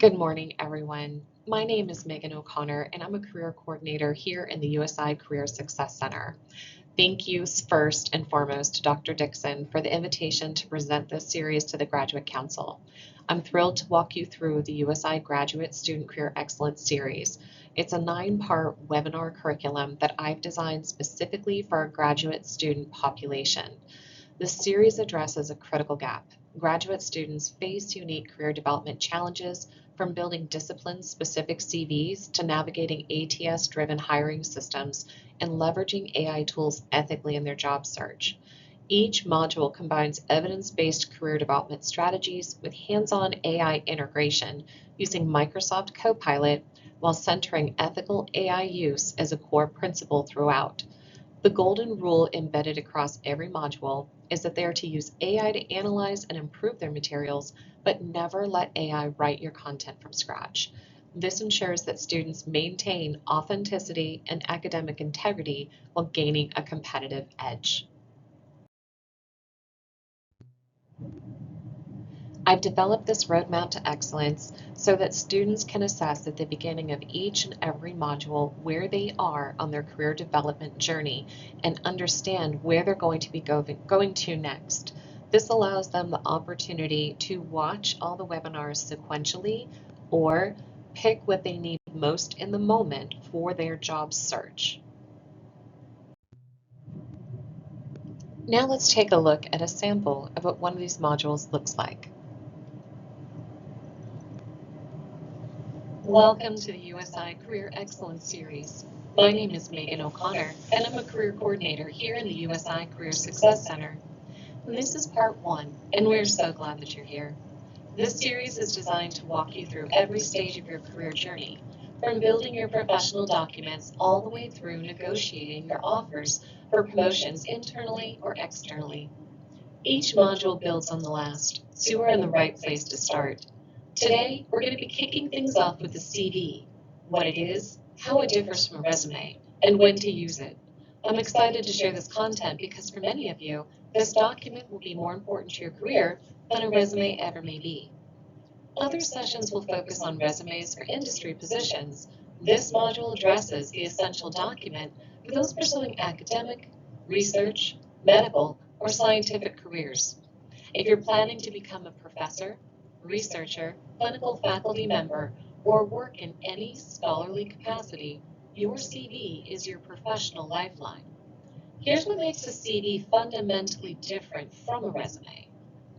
Good morning, everyone. My name is Megan O'Connor, and I'm a career coordinator here in the USI Career Success Center. Thank you first and foremost to Dr. Dixon for the invitation to present this series to the Graduate Council. I'm thrilled to walk you through the USI Graduate Student Career Excellence Series. It's a 9-part webinar curriculum that I've designed specifically for our graduate student population. This series addresses a critical gap. Graduate students face unique career development challenges, from building discipline-specific CVs to navigating ATS-driven hiring systems and leveraging AI tools ethically in their job search. Each module combines evidence-based career development strategies with hands-on AI integration using Microsoft CoPilot while centering ethical AI use as a core principle throughout. The golden rule embedded across every module is that they are to use AI to analyze and improve their materials, but never let AI write your content from scratch. This ensures that students maintain authenticity and academic integrity while gaining a competitive edge. I've developed this roadmap to excellence so that students can assess at the beginning of each and every module where they are on their career development journey and understand where they're going to be going to next. This allows them the opportunity to watch all the webinars sequentially or pick what they need most in the moment for their job search. Now let's take a look at a sample of what one of these modules looks like. Welcome to the USI Career Excellence Series. My name is Megan O'Connor, and I'm a career coordinator here in the USI Career Success Center. And this is part 1, and we're so glad that you're here. This series is designed to walk you through every stage of your career journey, from building your professional documents all the way through negotiating your offers for promotions internally or externally. Each module builds on the last, so you are in the right place to start. Today, we're going to be kicking things off with the CV, what it is, how it differs from a resume, and when to use it. I'm excited to share this content because for many of you, this document will be more important to your career than a resume ever may be. Other sessions will focus on resumes for industry positions. This module addresses the essential document for those pursuing academic, research, medical, or scientific careers. If you're planning to become a professor, researcher, clinical faculty member, or work in any scholarly capacity, your CV is your professional lifeline. Here's what makes a CV fundamentally different from a resume.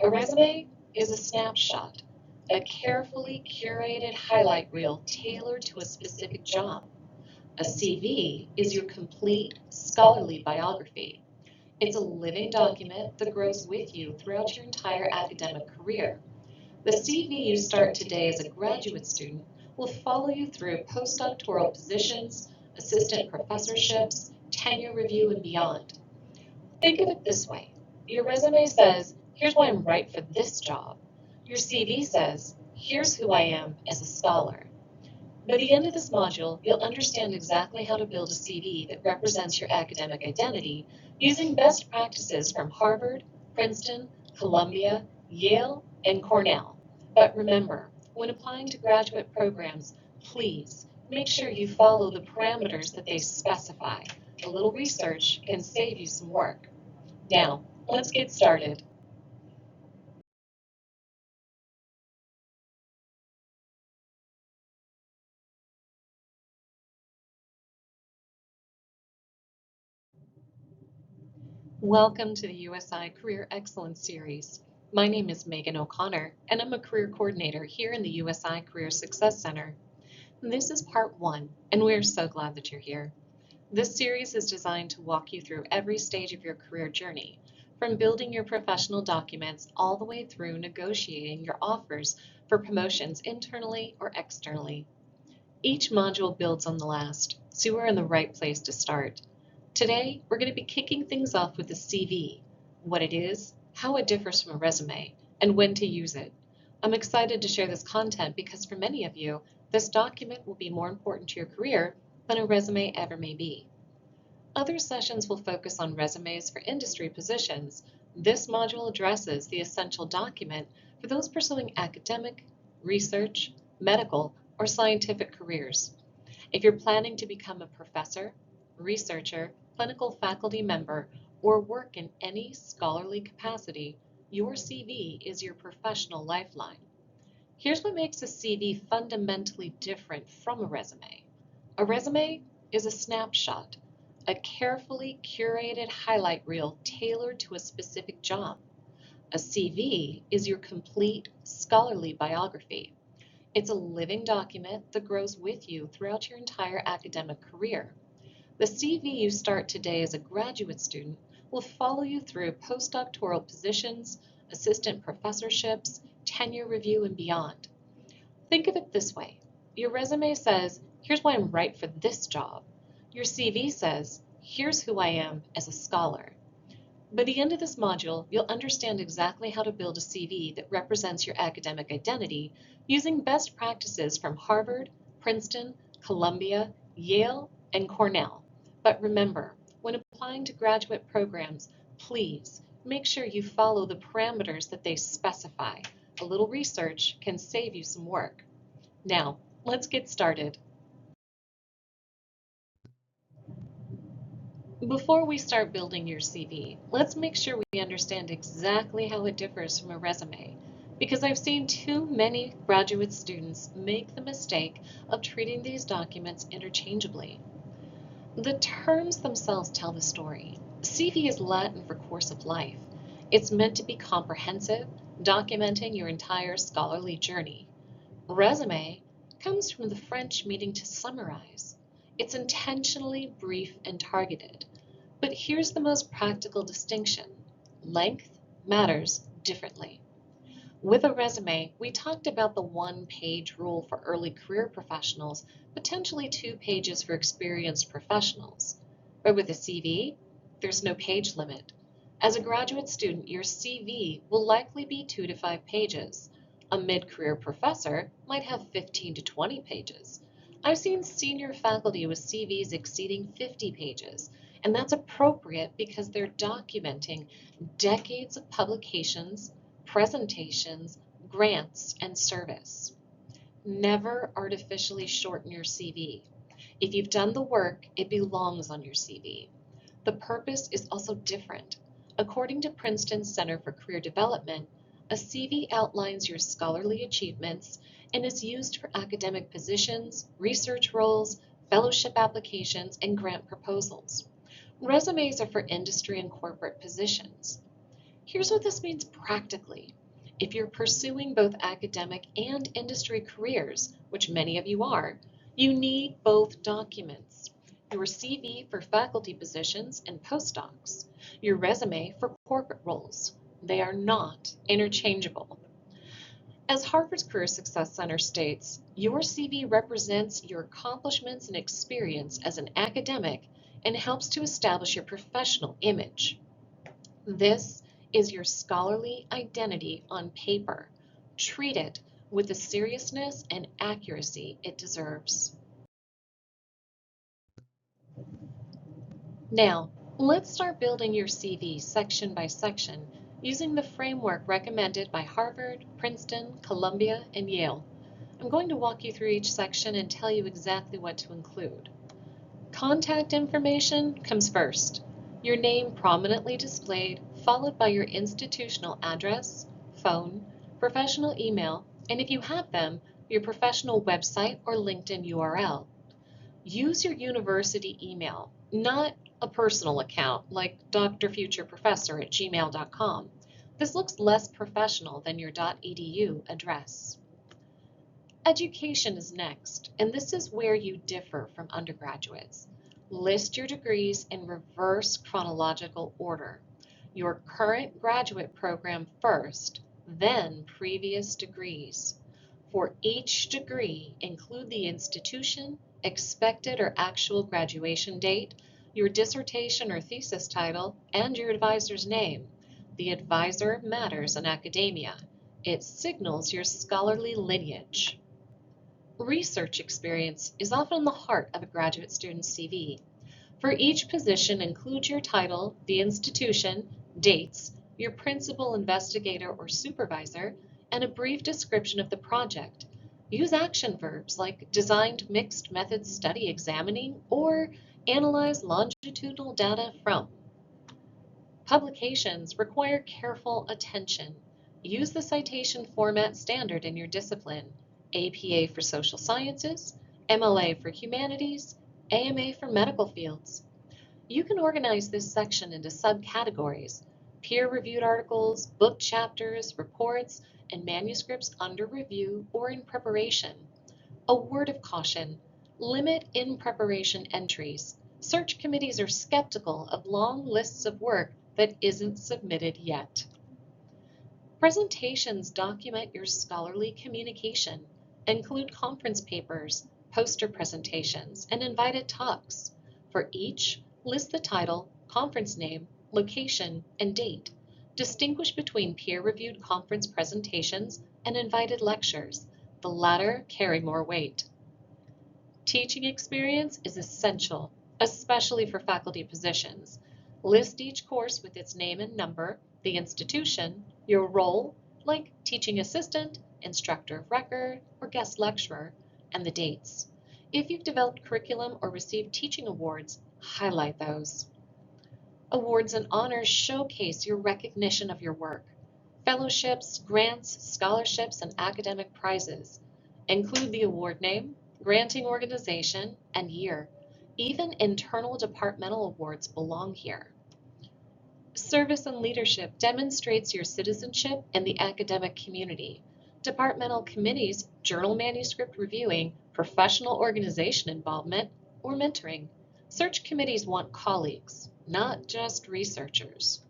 A resume is a snapshot, a carefully curated highlight reel tailored to a specific job. A CV is your complete scholarly biography. It's a living document that grows with you throughout your entire academic career. The CV you start today as a graduate student will follow you through postdoctoral positions, assistant professorships, tenure review, and beyond. Think of it this way. Your resume says, here's why I'm right for this job. Your CV says, here's who I am as a scholar. By the end of this module, you'll understand exactly how to build a CV that represents your academic identity using best practices from Harvard, Princeton, Columbia, Yale, and Cornell. But remember, when applying to graduate programs, please make sure you follow the parameters that they specify. A little research can save you some work. Now, let's get started. Welcome to the USI Career Excellence Series. My name is Megan O'Connor, and I'm a career coordinator here in the USI Career Success Center. This is part 1, and we're so glad that you're here. This series is designed to walk you through every stage of your career journey, from building your professional documents all the way through negotiating your offers for promotions internally or externally. Each module builds on the last, so you are in the right place to start. Today, we're going to be kicking things off with the CV, what it is, how it differs from a resume, and when to use it. I'm excited to share this content because for many of you, this document will be more important to your career than a resume ever may be. Other sessions will focus on resumes for industry positions. This module addresses the essential document for those pursuing academic, research, medical, or scientific careers. If you're planning to become a professor, researcher, clinical faculty member, or work in any scholarly capacity, your CV is your professional lifeline. Here's what makes a CV fundamentally different from a resume. A resume is a snapshot, a carefully curated highlight reel tailored to a specific job. A CV is your complete scholarly biography. It's a living document that grows with you throughout your entire academic career. The CV you start today as a graduate student will follow you through postdoctoral positions, assistant professorships, tenure review, and beyond. Think of it this way. Your resume says, here's why I'm right for this job. Your CV says, here's who I am as a scholar. By the end of this module, you'll understand exactly how to build a CV that represents your academic identity using best practices from Harvard, Princeton, Columbia, Yale, and Cornell. But remember, when applying to graduate programs, please make sure you follow the parameters that they specify. A little research can save you some work. Now, let's get started. Before we start building your CV, let's make sure we understand exactly how it differs from a resume, because I've seen too many graduate students make the mistake of treating these documents interchangeably. The terms themselves tell the story. CV is Latin for course of life. It's meant to be comprehensive, documenting your entire scholarly journey. Resume comes from the French meaning to summarize. It's intentionally brief and targeted. But here's the most practical distinction. Length matters differently. With a resume, we talked about the one-page rule for early career professionals, potentially 2 pages for experienced professionals. But with a CV, there's no page limit. As a graduate student, your CV will likely be 2 to 5 pages. A mid-career professor might have 15 to 20 pages. I've seen senior faculty with CVs exceeding 50 pages, and that's appropriate because they're documenting decades of publications, presentations, grants, and service. Never artificially shorten your CV. If you've done the work, it belongs on your CV. The purpose is also different. According to Princeton's Center for Career Development, a CV outlines your scholarly achievements and is used for academic positions, research roles, fellowship applications, and grant proposals. Resumes are for industry and corporate positions. Here's what this means practically. If you're pursuing both academic and industry careers, which many of you are, you need both documents. Your CV for faculty positions and postdocs, your resume for corporate roles. They are not interchangeable. As Harvard's Career Success Center states, your CV represents your accomplishments and experience as an academic and helps to establish your professional image. This is your scholarly identity on paper. Treat it with the seriousness and accuracy it deserves. Now, let's start building your CV section by section using the framework recommended by Harvard, Princeton, Columbia, and Yale. I'm going to walk you through each section and tell you exactly what to include. Contact information comes first. Your name prominently displayed, followed by your institutional address, phone, professional email, and if you have them, your professional website or LinkedIn URL. Use your university email, not a personal account like drfutureprofessor@gmail.com. This looks less professional than your .edu address. Education is next, and this is where you differ from undergraduates. List your degrees in reverse chronological order. Your current graduate program first, then previous degrees. For each degree, include the institution, expected or actual graduation date, your dissertation or thesis title, and your advisor's name. The advisor matters in academia. It signals your scholarly lineage. Research experience is often the heart of a graduate student's CV. For each position, include your title, the institution, dates, your principal investigator or supervisor, and a brief description of the project. Use action verbs like designed mixed method study examining or analyze longitudinal data from. Publications require careful attention. Use the citation format standard in your discipline, APA for social sciences, MLA for humanities, AMA for medical fields. You can organize this section into subcategories: peer-reviewed articles, book chapters, reports, and manuscripts under review or in preparation. A word of caution: limit in preparation entries. Search committees are skeptical of long lists of work that isn't submitted yet. Presentations document your scholarly communication. Include conference papers, poster presentations, and invited talks. For each, list the title, conference name, location, and date. Distinguish between peer-reviewed conference presentations and invited lectures. The latter carry more weight. Teaching experience is essential, especially for faculty positions. List each course with its name and number, the institution, your role, like teaching assistant, instructor of record, or guest lecturer, and the dates. If you've developed curriculum or received teaching awards, highlight those. Awards and honors showcase your recognition of your work. Fellowships, grants, scholarships, and academic prizes. Include the award name, granting organization, and year. Even internal departmental awards belong here. Service and leadership demonstrates your citizenship in the academic community. Departmental committees, journal manuscript reviewing, professional organization involvement, or mentoring. Search committees want colleagues, not just researchers.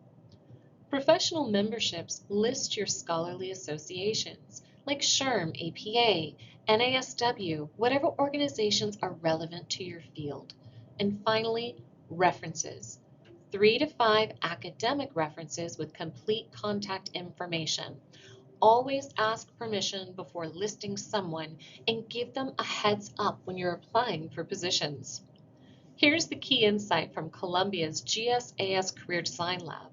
Professional memberships list your scholarly associations, like SHRM, APA, NASW, whatever organizations are relevant to your field. And finally, references. 3 to 5 academic references with complete contact information. Always ask permission before listing someone and give them a heads up when you're applying for positions. Here's the key insight from Columbia's GSAS Career Design Lab.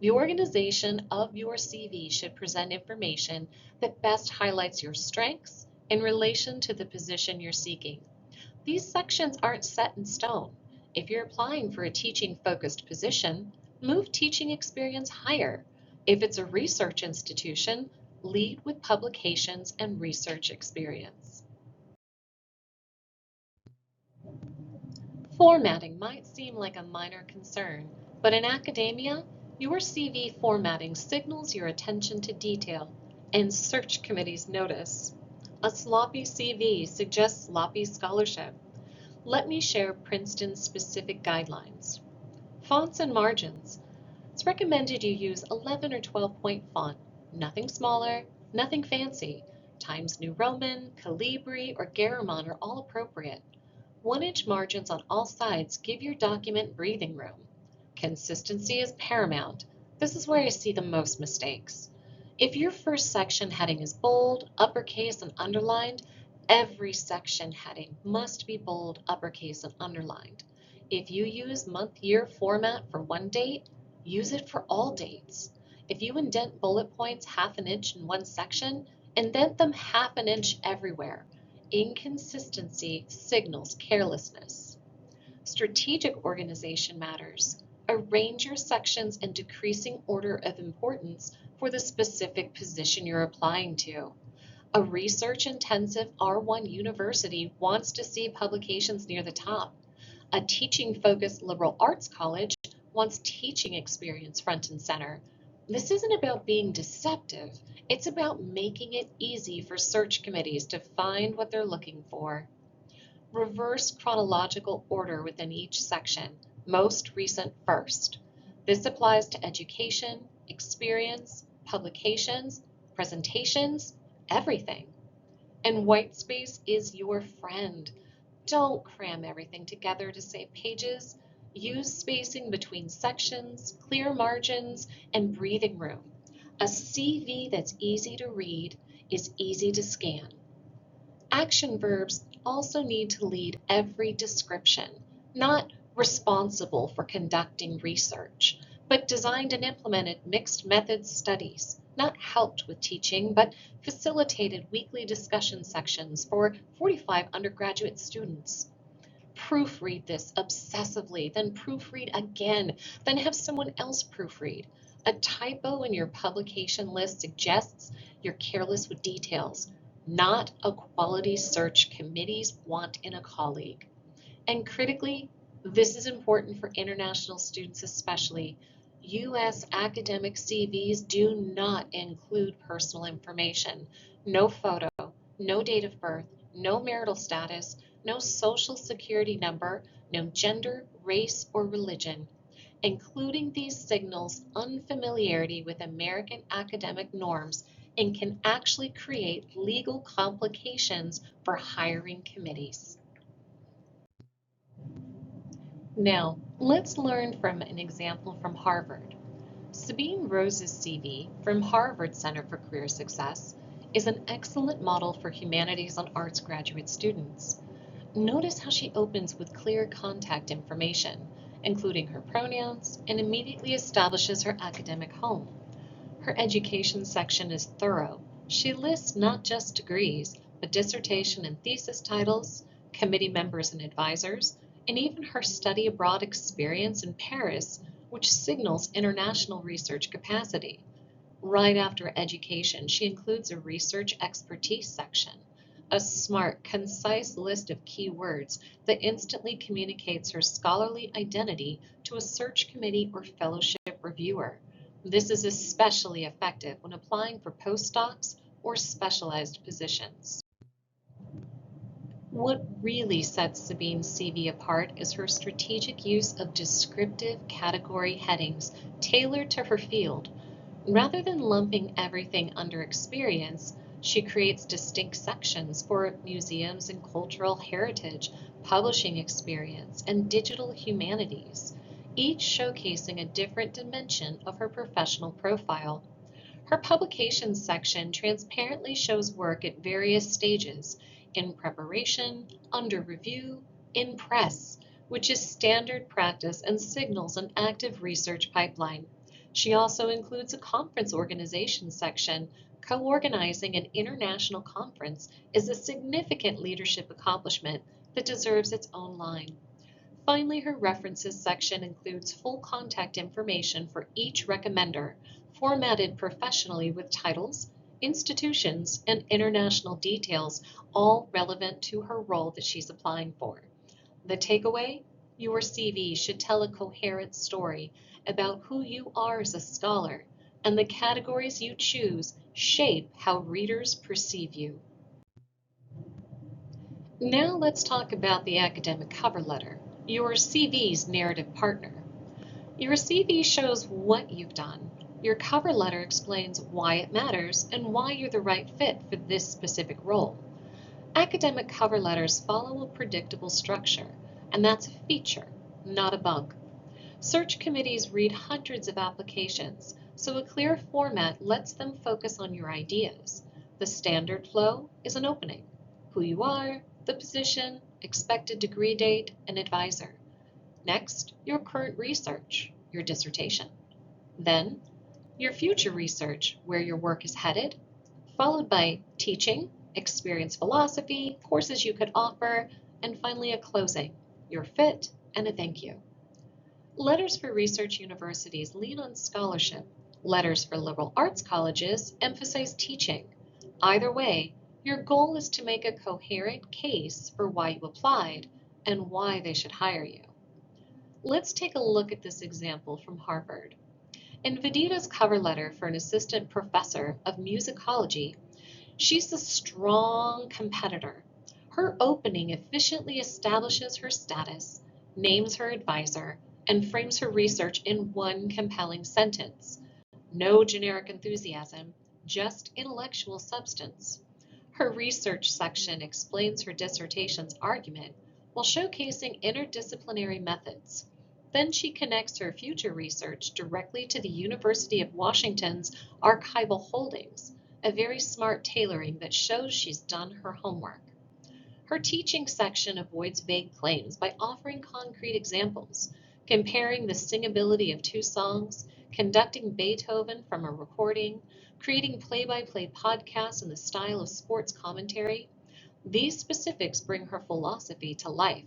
The organization of your CV should present information that best highlights your strengths in relation to the position you're seeking. These sections aren't set in stone. If you're applying for a teaching-focused position, move teaching experience higher. If it's a research institution, lead with publications and research experience. Formatting might seem like a minor concern, but in academia, your CV formatting signals your attention to detail, and search committees notice. A sloppy CV suggests sloppy scholarship. Let me share Princeton's specific guidelines. Fonts and margins. It's recommended you use 11 or 12-point font, nothing smaller, nothing fancy. Times New Roman, Calibri, or Garamond are all appropriate. 1-inch margins on all sides give your document breathing room. Consistency is paramount. This is where I see the most mistakes. If your first section heading is bold, uppercase, and underlined, every section heading must be bold, uppercase, and underlined. If you use month-year format for one date, use it for all dates. If you indent bullet points 1/2 inch in one section, indent them 1/2 inch everywhere. Inconsistency signals carelessness. Strategic organization matters. Arrange your sections in decreasing order of importance for the specific position you're applying to. A research-intensive R1 university wants to see publications near the top. A teaching-focused liberal arts college wants teaching experience front and center. This isn't about being deceptive. It's about making it easy for search committees to find what they're looking for. Reverse chronological order within each section, most recent first. This applies to education, experience, publications, presentations, everything. And white space is your friend. Don't cram everything together to save pages. Use spacing between sections, clear margins, and breathing room. A CV that's easy to read is easy to scan. Action verbs also need to lead every description, not responsible for conducting research, but designed and implemented mixed methods studies, not helped with teaching, but facilitated weekly discussion sections for 45 undergraduate students. Proofread this obsessively, then proofread again, then have someone else proofread. A typo in your publication list suggests you're careless with details, not a quality search committees want in a colleague. And critically, this is important for international students especially. U.S. academic CVs do not include personal information. No photo, no date of birth, no marital status, no social security number, no gender, race, or religion. Including these signals unfamiliarity with American academic norms and can actually create legal complications for hiring committees. Now, let's learn from an example from Harvard. Sabine Rose's CV from Harvard Center for Career Success is an excellent model for humanities and arts graduate students. Notice how she opens with clear contact information, including her pronouns, and immediately establishes her academic home. Her education section is thorough. She lists not just degrees, but dissertation and thesis titles, committee members and advisors, and even her study abroad experience in Paris, which signals international research capacity. Right after education, she includes a research expertise section, a smart, concise list of keywords that instantly communicates her scholarly identity to a search committee or fellowship reviewer. This is especially effective when applying for postdocs or specialized positions. What really sets Sabine's CV apart is her strategic use of descriptive category headings tailored to her field. Rather than lumping everything under experience, she creates distinct sections for museums and cultural heritage, publishing experience, and digital humanities, each showcasing a different dimension of her professional profile. Her publications section transparently shows work at various stages: in preparation, under review, in press, which is standard practice and signals an active research pipeline. She also includes a conference organization section. Co-organizing an international conference is a significant leadership accomplishment that deserves its own line. Finally, her references section includes full contact information for each recommender, formatted professionally with titles, institutions, and international details, all relevant to her role that she's applying for. The takeaway? Your CV should tell a coherent story about who you are as a scholar, and the categories you choose shape how readers perceive you. Now let's talk about the academic cover letter, your CV's narrative partner. Your CV shows what you've done. Your cover letter explains why it matters and why you're the right fit for this specific role. Academic cover letters follow a predictable structure, and that's a feature, not a bug. Search committees read hundreds of applications, so a clear format lets them focus on your ideas. The standard flow is an opening: who you are, the position, expected degree date, and advisor. Next, your current research, your dissertation. Then, your future research, where your work is headed, followed by teaching, experience philosophy, courses you could offer, and finally a closing, your fit, and a thank you. Letters for research universities lean on scholarship. Letters for liberal arts colleges emphasize teaching. Either way, your goal is to make a coherent case for why you applied and why they should hire you. Let's take a look at this example from Harvard. In Vidita's cover letter for an assistant professor of musicology, she's a strong competitor. Her opening efficiently establishes her status, names her advisor, and frames her research in one compelling sentence. No generic enthusiasm, just intellectual substance. Her research section explains her dissertation's argument while showcasing interdisciplinary methods. Then she connects her future research directly to the University of Washington's archival holdings, a very smart tailoring that shows she's done her homework. Her teaching section avoids vague claims by offering concrete examples, comparing the singability of two songs, conducting Beethoven from a recording, creating play-by-play podcasts in the style of sports commentary. These specifics bring her philosophy to life.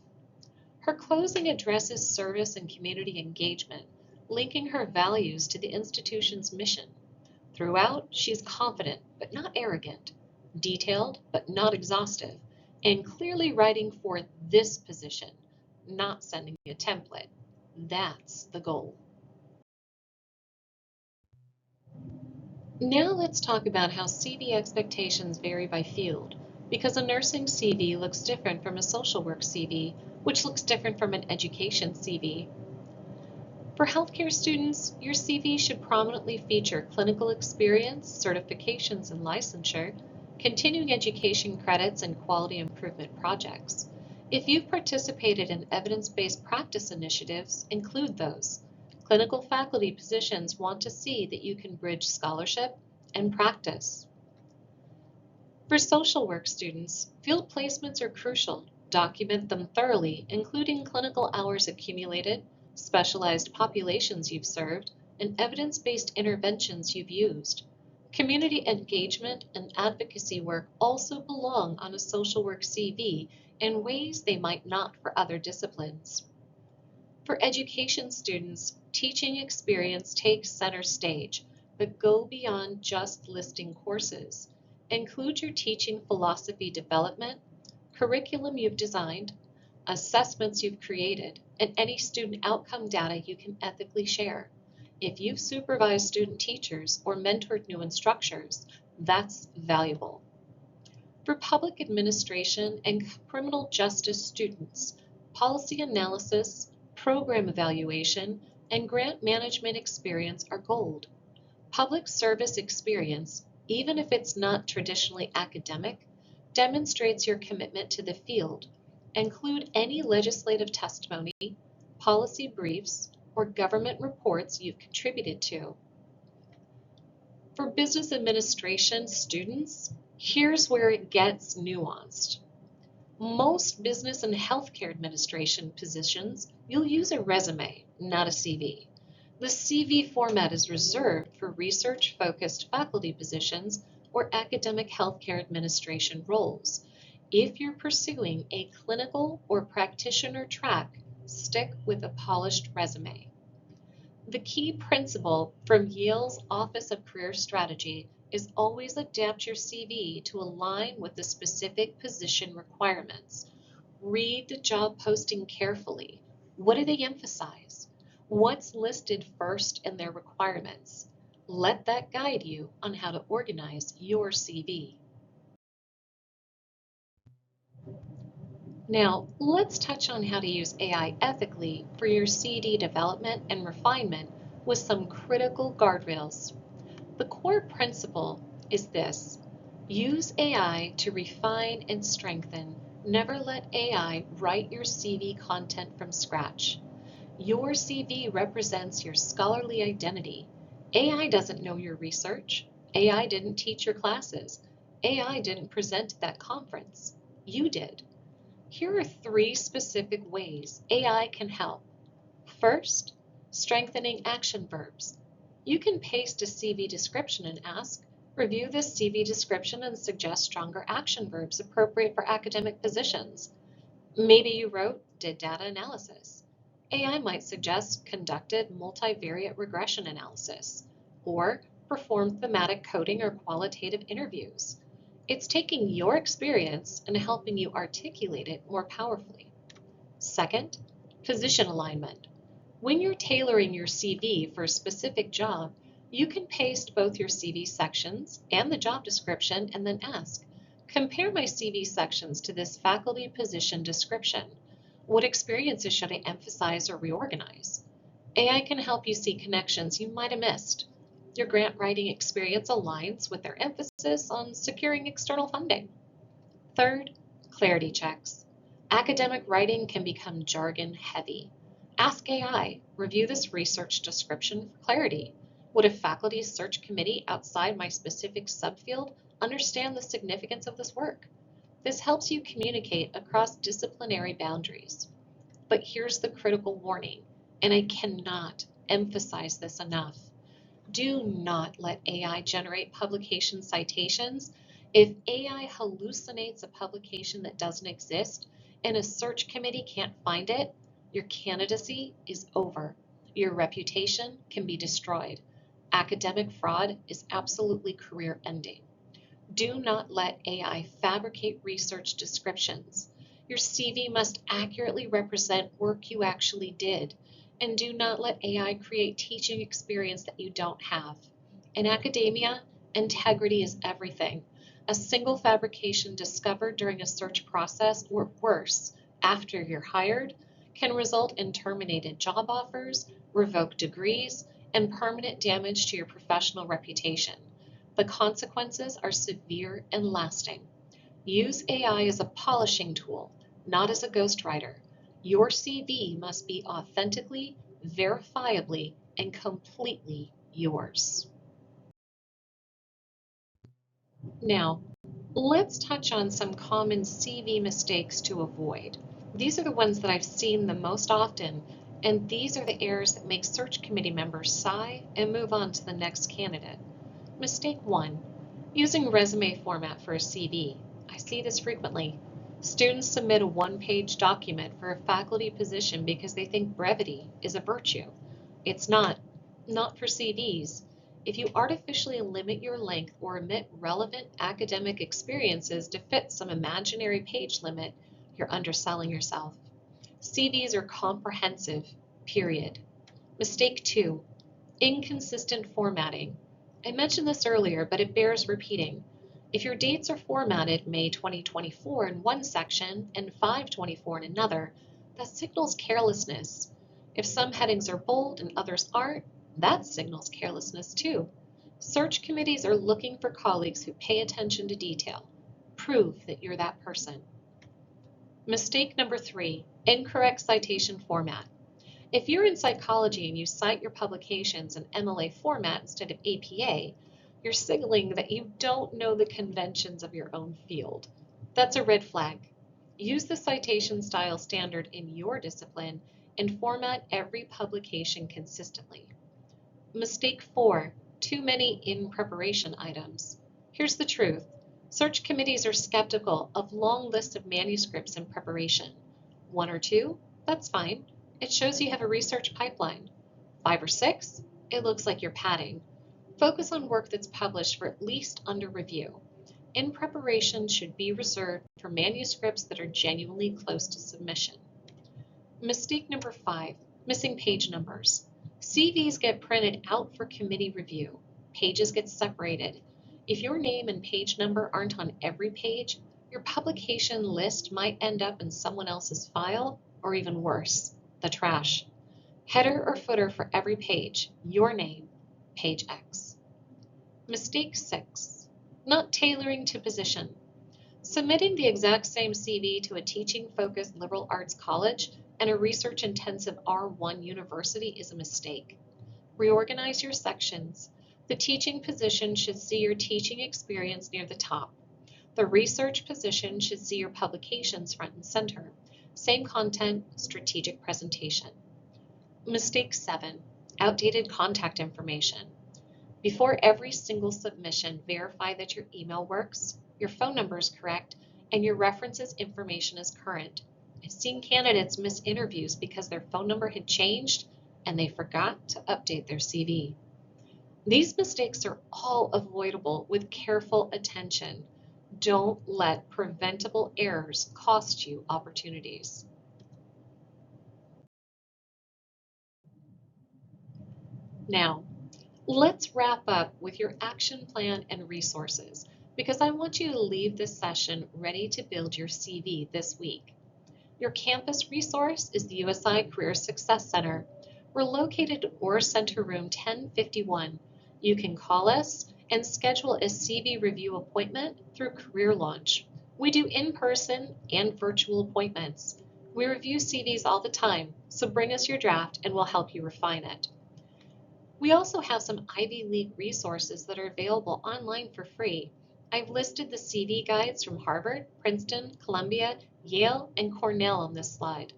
Her closing addresses service and community engagement, linking her values to the institution's mission. Throughout, she's confident but not arrogant, detailed but not exhaustive, and clearly writing for this position, not sending a template. That's the goal. Now let's talk about how CV expectations vary by field, because a nursing CV looks different from a social work CV, which looks different from an education CV. For healthcare students, your CV should prominently feature clinical experience, certifications and licensure, continuing education credits, and quality improvement projects. If you've participated in evidence-based practice initiatives, include those. Clinical faculty positions want to see that you can bridge scholarship and practice. For social work students, field placements are crucial. Document them thoroughly, including clinical hours accumulated, specialized populations you've served, and evidence-based interventions you've used. Community engagement and advocacy work also belong on a social work CV in ways they might not for other disciplines. For education students, teaching experience takes center stage, but go beyond just listing courses. Include your teaching philosophy development, curriculum you've designed, assessments you've created, and any student outcome data you can ethically share. If you've supervised student teachers or mentored new instructors, that's valuable. For public administration and criminal justice students, policy analysis, program evaluation, and grant management experience are gold. Public service experience, even if it's not traditionally academic, demonstrates your commitment to the field. Include any legislative testimony, policy briefs, or government reports you've contributed to. For business administration students, here's where it gets nuanced. Most business and healthcare administration positions, you'll use a resume, not a CV. The CV format is reserved for research-focused faculty positions or academic healthcare administration roles. If you're pursuing a clinical or practitioner track, stick with a polished resume. The key principle from Yale's Office of Career Strategy is always adapt your CV to align with the specific position requirements. Read the job posting carefully. What do they emphasize? What's listed first in their requirements? Let that guide you on how to organize your CV. Now, let's touch on how to use AI ethically for your CD development and refinement with some critical guardrails. The core principle is this: use AI to refine and strengthen. Never let AI write your CV content from scratch. Your CV represents your scholarly identity. AI doesn't know your research. AI didn't teach your classes. AI didn't present at that conference. You did. Here are 3 specific ways AI can help. First, strengthening action verbs. You can paste a CV description and ask, review this CV description and suggest stronger action verbs appropriate for academic positions. Maybe you wrote, did data analysis. AI might suggest conducted multivariate regression analysis, or performed thematic coding or qualitative interviews. It's taking your experience and helping you articulate it more powerfully. Second, position alignment. When you're tailoring your CV for a specific job, you can paste both your CV sections and the job description and then ask, compare my CV sections to this faculty position description. What experiences should I emphasize or reorganize? AI can help you see connections you might have missed. Your grant writing experience aligns with their emphasis on securing external funding. Third, clarity checks. Academic writing can become jargon heavy. Ask AI, review this research description for clarity. Would a faculty search committee outside my specific subfield understand the significance of this work? This helps you communicate across disciplinary boundaries. But here's the critical warning. And I cannot emphasize this enough. Do not let AI generate publication citations. If AI hallucinates a publication that doesn't exist and a search committee can't find it, your candidacy is over. Your reputation can be destroyed. Academic fraud is absolutely career ending. Do not let AI fabricate research descriptions. Your CV must accurately represent work you actually did. And do not let AI create teaching experience that you don't have. In academia, integrity is everything. A single fabrication discovered during a search process, or worse, after you're hired, can result in terminated job offers, revoked degrees, and permanent damage to your professional reputation. The consequences are severe and lasting. Use AI as a polishing tool, not as a ghostwriter. Your CV must be authentically, verifiably, and completely yours. Now, let's touch on some common CV mistakes to avoid. These are the ones that I've seen the most often, and these are the errors that make search committee members sigh and move on to the next candidate. Mistake 1, using resume format for a CV. I see this frequently. Students submit a one-page document for a faculty position because they think brevity is a virtue. It's not for CVs. If you artificially limit your length or omit relevant academic experiences to fit some imaginary page limit, you're underselling yourself. CVs are comprehensive, period. Mistake 2, inconsistent formatting. I mentioned this earlier, but it bears repeating. If your dates are formatted May 2024 in one section and 5/24 in another, that signals carelessness. If some headings are bold and others aren't, that signals carelessness too. Search committees are looking for colleagues who pay attention to detail. Prove that you're that person. Mistake number 3, incorrect citation format. If you're in psychology and you cite your publications in MLA format instead of APA, you're signaling that you don't know the conventions of your own field. That's a red flag. Use the citation style standard in your discipline and format every publication consistently. Mistake 4, too many in preparation items. Here's the truth. Search committees are skeptical of long lists of manuscripts in preparation. 1 or 2, that's fine. It shows you have a research pipeline. 5 or 6, it looks like you're padding. Focus on work that's published for at least under review. In preparation should be reserved for manuscripts that are genuinely close to submission. Mistake number 5, missing page numbers. CVs get printed out for committee review. Pages get separated. If your name and page number aren't on every page, your publication list might end up in someone else's file, or even worse, the trash. Header or footer for every page, your name, page X. Mistake 6, not tailoring to position. Submitting the exact same CV to a teaching-focused liberal arts college and a research-intensive R1 university is a mistake. Reorganize your sections. The teaching position should see your teaching experience near the top. The research position should see your publications front and center. Same content, strategic presentation. Mistake 7, outdated contact information. Before every single submission, verify that your email works, your phone number is correct, and your references information is current. I've seen candidates miss interviews because their phone number had changed and they forgot to update their CV. These mistakes are all avoidable with careful attention. Don't let preventable errors cost you opportunities. Now, let's wrap up with your action plan and resources, because I want you to leave this session ready to build your CV this week. Your campus resource is the USI Career Success Center. We're located at Orr Center Room 1051. You can call us and schedule a CV review appointment through Career Launch. We do in-person and virtual appointments. We review CVs all the time, so bring us your draft and we'll help you refine it. We also have some Ivy League resources that are available online for free. I've listed the CV guides from Harvard, Princeton, Columbia, Yale, and Cornell on this slide.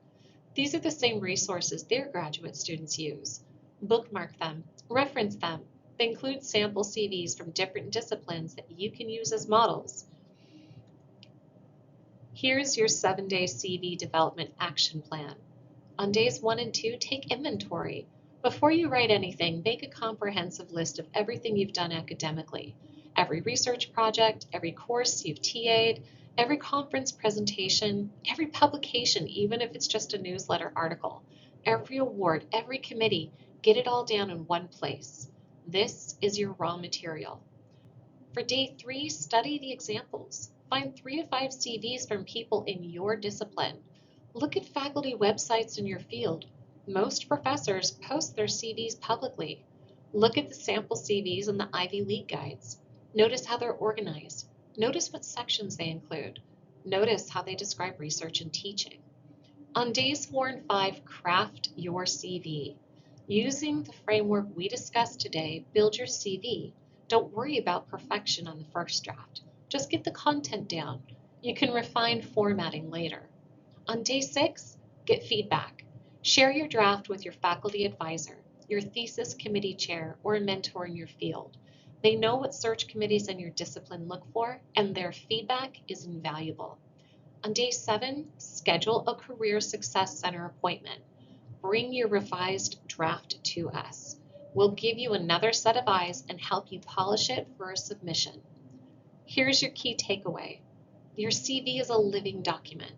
These are the same resources their graduate students use. Bookmark them, reference them. They include sample CVs from different disciplines that you can use as models. Here's your 7-day CV development action plan. On days 1 and 2, take inventory. Before you write anything, make a comprehensive list of everything you've done academically. Every research project, every course you've TA'd, every conference presentation, every publication, even if it's just a newsletter article, every award, every committee, get it all down in one place. This is your raw material. For day 3, study the examples. Find 3 to 5 CVs from people in your discipline. Look at faculty websites in your field. Most professors post their CVs publicly. Look at the sample CVs in the Ivy League guides. Notice how they're organized. Notice what sections they include. Notice how they describe research and teaching. On days 4 and 5, craft your CV. Using the framework we discussed today, build your CV. Don't worry about perfection on the first draft. Just get the content down. You can refine formatting later. On day 6, get feedback. Share your draft with your faculty advisor, your thesis committee chair, or a mentor in your field. They know what search committees in your discipline look for, and their feedback is invaluable. On day 7, schedule a Career Success Center appointment. Bring your revised draft to us. We'll give you another set of eyes and help you polish it for a submission. Here's your key takeaway. Your CV is a living document.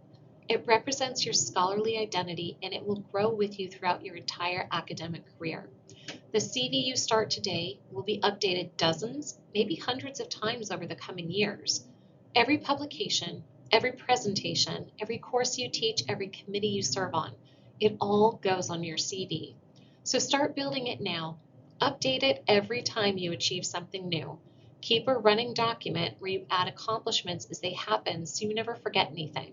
It represents your scholarly identity, and it will grow with you throughout your entire academic career. The CV you start today will be updated dozens, maybe hundreds of times over the coming years. Every publication, every presentation, every course you teach, every committee you serve on, it all goes on your CV. So start building it now. Update it every time you achieve something new. Keep a running document where you add accomplishments as they happen so you never forget anything.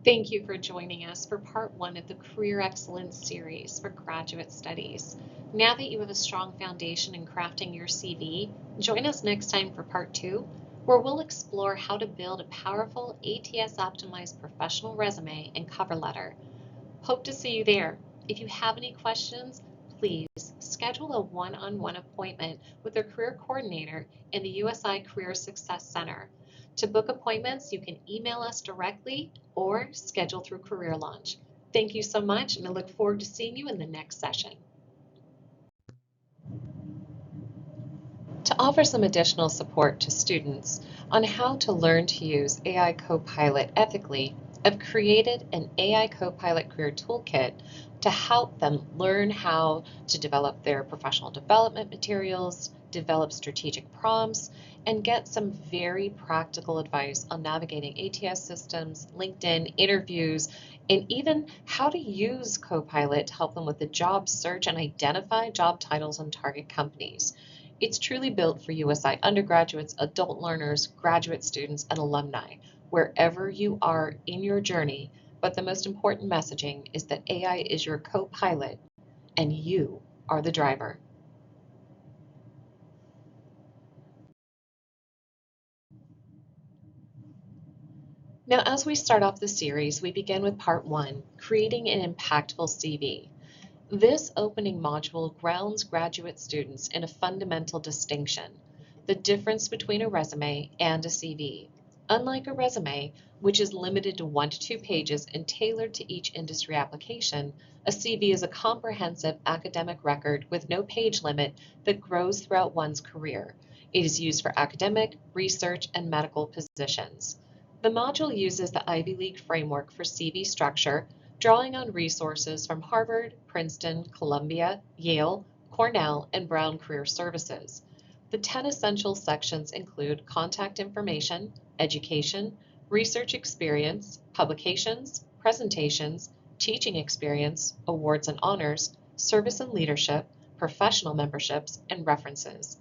Thank you for joining us for part 1 of the Career Excellence series for graduate studies. Now that you have a strong foundation in crafting your CV, join us next time for part 2, where we'll explore how to build a powerful ATS-optimized professional resume and cover letter. Hope to see you there. If you have any questions, please schedule a one-on-one appointment with a career coordinator in the USI Career Success Center. To book appointments, you can email us directly or schedule through Career Launch. Thank you so much, and I look forward to seeing you in the next session. To offer some additional support to students on how to learn to use AI CoPilot ethically, I've created an AI CoPilot Career Toolkit to help them learn how to develop their professional development materials, develop strategic prompts, and get some very practical advice on navigating ATS systems, LinkedIn, interviews, and even how to use CoPilot to help them with the job search and identify job titles and target companies. It's truly built for USI undergraduates, adult learners, graduate students, and alumni, wherever you are in your journey. But the most important messaging is that AI is your co-pilot and you are the driver. Now, as we start off the series, we begin with part 1, creating an impactful CV. This opening module grounds graduate students in a fundamental distinction, the difference between a resume and a CV. Unlike a resume, which is limited to 1 to 2 pages and tailored to each industry application, a CV is a comprehensive academic record with no page limit that grows throughout one's career. It is used for academic, research, and medical positions. The module uses the Ivy League framework for CV structure, drawing on resources from Harvard, Princeton, Columbia, Yale, Cornell, and Brown Career Services. The 10 essential sections include contact information, education, research experience, publications, presentations, teaching experience, awards and honors, service and leadership, professional memberships, and references.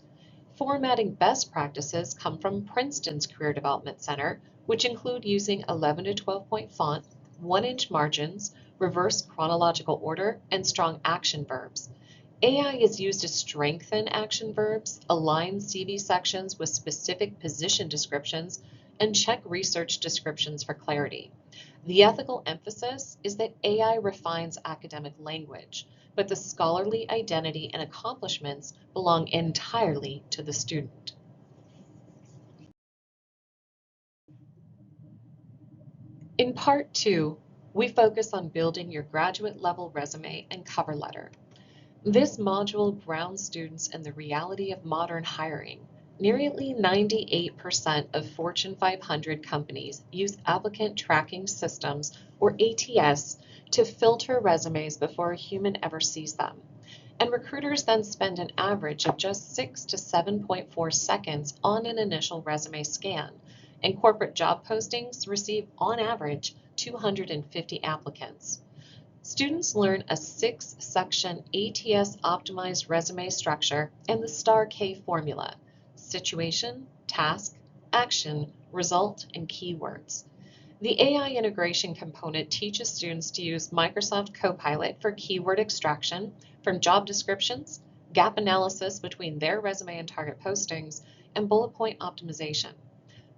Formatting best practices come from Princeton's Career Development Center, which include using 11 to 12 point font, 1-inch margins, reverse chronological order, and strong action verbs. AI is used to strengthen action verbs, align CV sections with specific position descriptions, and check research descriptions for clarity. The ethical emphasis is that AI refines academic language, but the scholarly identity and accomplishments belong entirely to the student. In part 2, we focus on building your graduate level resume and cover letter. This module grounds students in the reality of modern hiring. Nearly 98% of Fortune 500 companies use applicant tracking systems, or ATS, to filter resumes before a human ever sees them. And recruiters then spend an average of just 6 to 7.4 seconds on an initial resume scan, and corporate job postings receive, on average, 250 applicants. Students learn a 6-section ATS-optimized resume structure and the STAR-K formula: situation, task, action, result, and keywords. The AI integration component teaches students to use Microsoft CoPilot for keyword extraction from job descriptions, gap analysis between their resume and target postings, and bullet point optimization.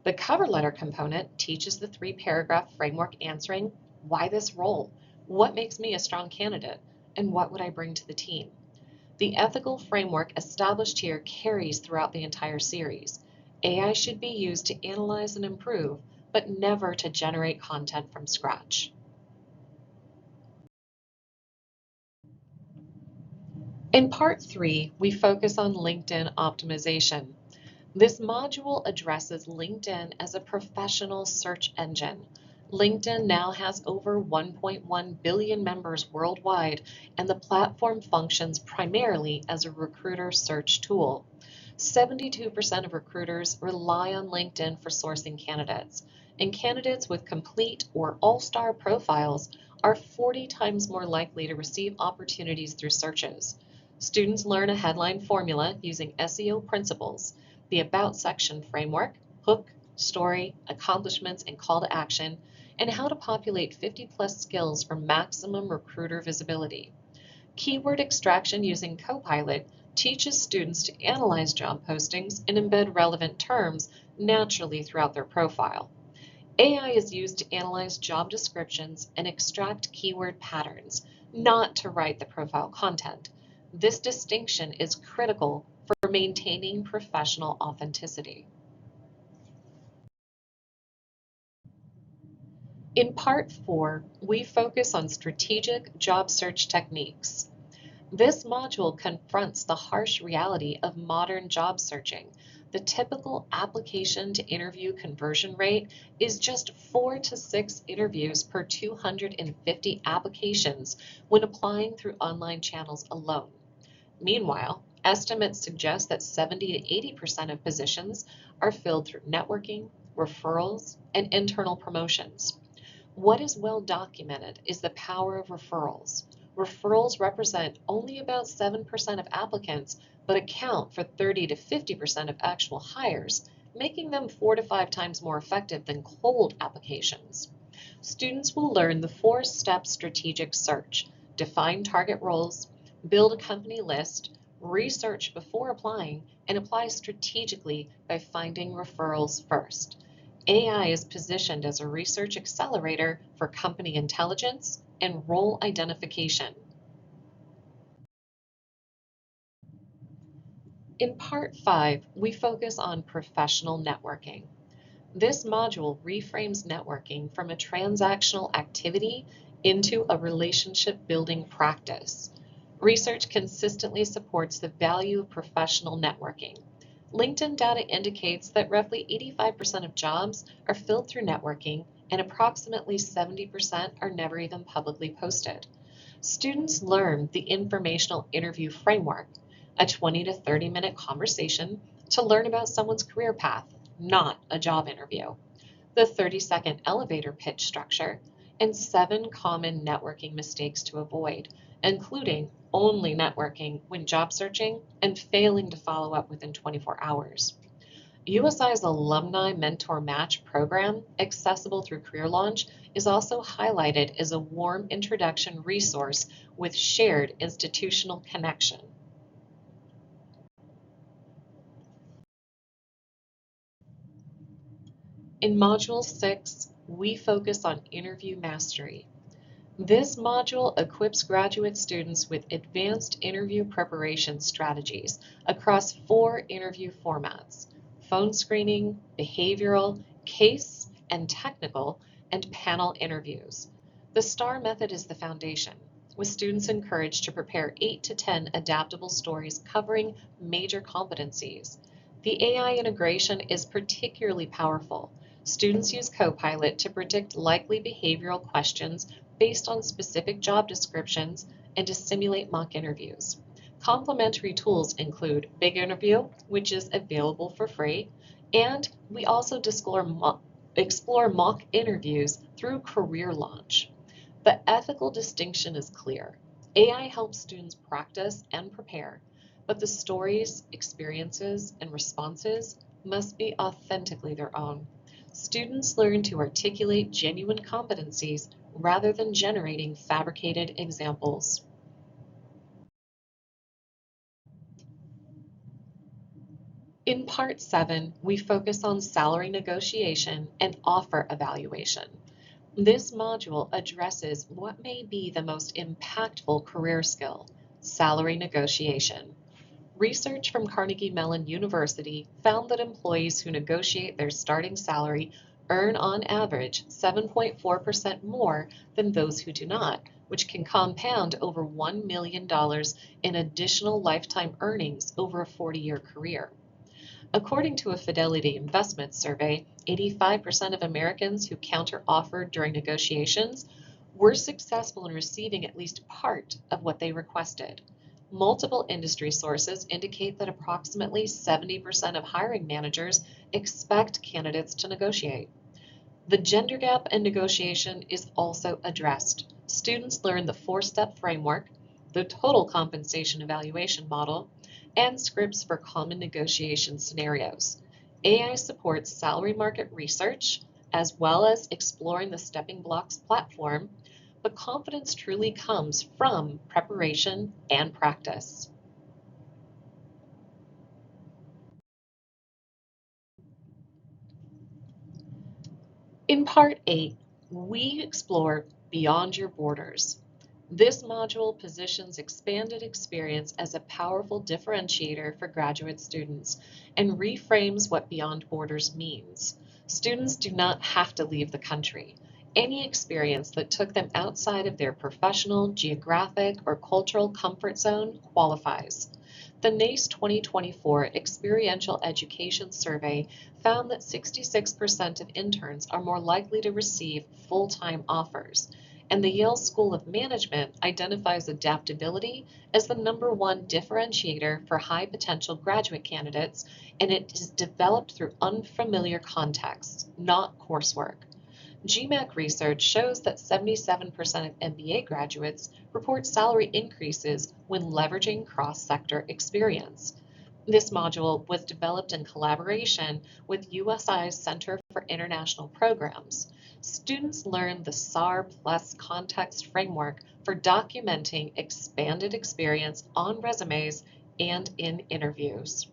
The cover letter component teaches the 3-paragraph framework answering why this role, what makes me a strong candidate, and what would I bring to the team. The ethical framework established here carries throughout the entire series. AI should be used to analyze and improve, but never to generate content from scratch. In part 3, we focus on LinkedIn optimization. This module addresses LinkedIn as a professional search engine. LinkedIn now has over 1.1 billion members worldwide, and the platform functions primarily as a recruiter search tool. 72% of recruiters rely on LinkedIn for sourcing candidates, and candidates with complete or all-star profiles are 40 times more likely to receive opportunities through searches. Students learn a headline formula using SEO principles, the About section framework, hook, story, accomplishments, and call to action, and how to populate 50-plus skills for maximum recruiter visibility. Keyword extraction using CoPilot teaches students to analyze job postings and embed relevant terms naturally throughout their profile. AI is used to analyze job descriptions and extract keyword patterns, not to write the profile content. This distinction is critical for maintaining professional authenticity. In part 4, we focus on strategic job search techniques. This module confronts the harsh reality of modern job searching. The typical application to interview conversion rate is just 4 to 6 interviews per 250 applications when applying through online channels alone. Meanwhile, estimates suggest that 70 to 80% of positions are filled through networking, referrals, and internal promotions. What is well documented is the power of referrals. Referrals represent only about 7% of applicants, but account for 30 to 50% of actual hires, making them 4 to 5 times more effective than cold applications. Students will learn the 4-step strategic search: define target roles, build a company list, research before applying, and apply strategically by finding referrals first. AI is positioned as a research accelerator for company intelligence and role identification. In part 5, we focus on professional networking. This module reframes networking from a transactional activity into a relationship building practice. Research consistently supports the value of professional networking. LinkedIn data indicates that roughly 85% of jobs are filled through networking, and approximately 70% are never even publicly posted. Students learn the informational interview framework, a 20 to 30-minute conversation to learn about someone's career path, not a job interview, the 30-second elevator pitch structure, and 7 common networking mistakes to avoid, including only networking when job searching and failing to follow up within 24 hours. USI's Alumni Mentor Match program, accessible through Career Launch, is also highlighted as a warm introduction resource with shared institutional connection. In Module 6, we focus on interview mastery. This module equips graduate students with advanced interview preparation strategies across 4 interview formats: phone screening, behavioral, case and technical, and panel interviews. The STAR method is the foundation, with students encouraged to prepare 8 to 10 adaptable stories covering major competencies. The AI integration is particularly powerful. Students use CoPilot to predict likely behavioral questions based on specific job descriptions and to simulate mock interviews. Complementary tools include Big Interview, which is available for free, and we also explore mock interviews through Career Launch. The ethical distinction is clear. AI helps students practice and prepare, but the stories, experiences, and responses must be authentically their own. Students learn to articulate genuine competencies rather than generating fabricated examples. In Part 7, we focus on salary negotiation and offer evaluation. This module addresses what may be the most impactful career skill: salary negotiation. Research from Carnegie Mellon University found that employees who negotiate their starting salary earn on average 7.4% more than those who do not, which can compound over $1 million in additional lifetime earnings over a 40-year career. According to a Fidelity Investments survey, 85% of Americans who counter-offered during negotiations were successful in receiving at least part of what they requested. Multiple industry sources indicate that approximately 70% of hiring managers expect candidates to negotiate. The gender gap in negotiation is also addressed. Students learn the 4-step framework, the total compensation evaluation model, and scripts for common negotiation scenarios. AI supports salary market research, as well as exploring the Stepping Blocks platform, but confidence truly comes from preparation and practice. In Part 8, we explore Beyond Your Borders. This module positions expanded experience as a powerful differentiator for graduate students and reframes what beyond borders means. Students do not have to leave the country. Any experience that took them outside of their professional, geographic, or cultural comfort zone qualifies. The NACE 2024 Experiential Education Survey found that 66% of interns are more likely to receive full-time offers, and the Yale School of Management identifies adaptability as the #1 differentiator for high potential graduate candidates, and it is developed through unfamiliar contexts, not coursework. GMAC research shows that 77% of MBA graduates report salary increases when leveraging cross-sector experience. This module was developed in collaboration with USI's Center for International Programs. Students learn the SAR plus context framework for documenting expanded experience on resumes and in interviews.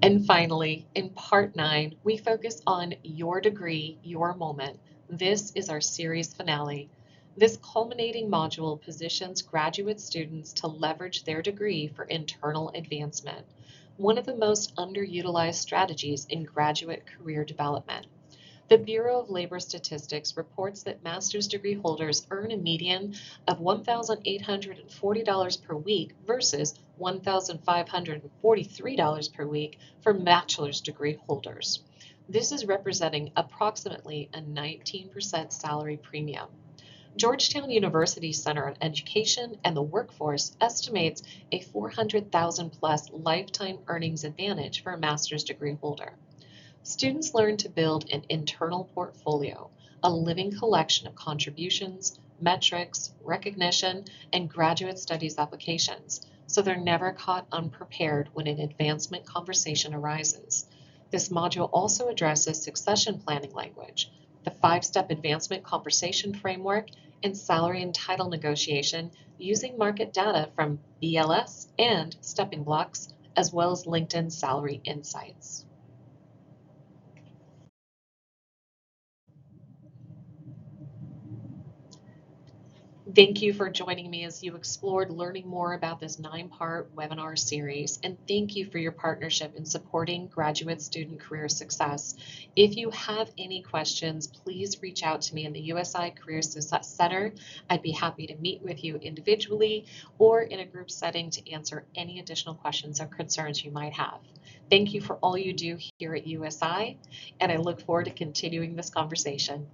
And finally, in Part 9, we focus on Your Degree, Your Moment. This is our series finale. This culminating module positions graduate students to leverage their degree for internal advancement, one of the most underutilized strategies in graduate career development. The Bureau of Labor Statistics reports that master's degree holders earn a median of $1,840 per week versus $1,543 per week for bachelor's degree holders. This is representing approximately a 19% salary premium. Georgetown University Center on Education and the Workforce estimates a 400,000 plus lifetime earnings advantage for a master's degree holder. Students learn to build an internal portfolio, a living collection of contributions, metrics, recognition, and graduate studies applications, so they're never caught unprepared when an advancement conversation arises. This module also addresses succession planning language, the 5-step advancement conversation framework, and salary and title negotiation using market data from BLS and Stepping Blocks, as well as LinkedIn Salary Insights. Thank you for joining me as you explored learning more about this 9-part webinar series, and thank you for your partnership in supporting graduate student career success. If you have any questions, please reach out to me in the USI Career Success Center. I'd be happy to meet with you individually or in a group setting to answer any additional questions or concerns you might have. Thank you for all you do here at USI, and I look forward to continuing this conversation.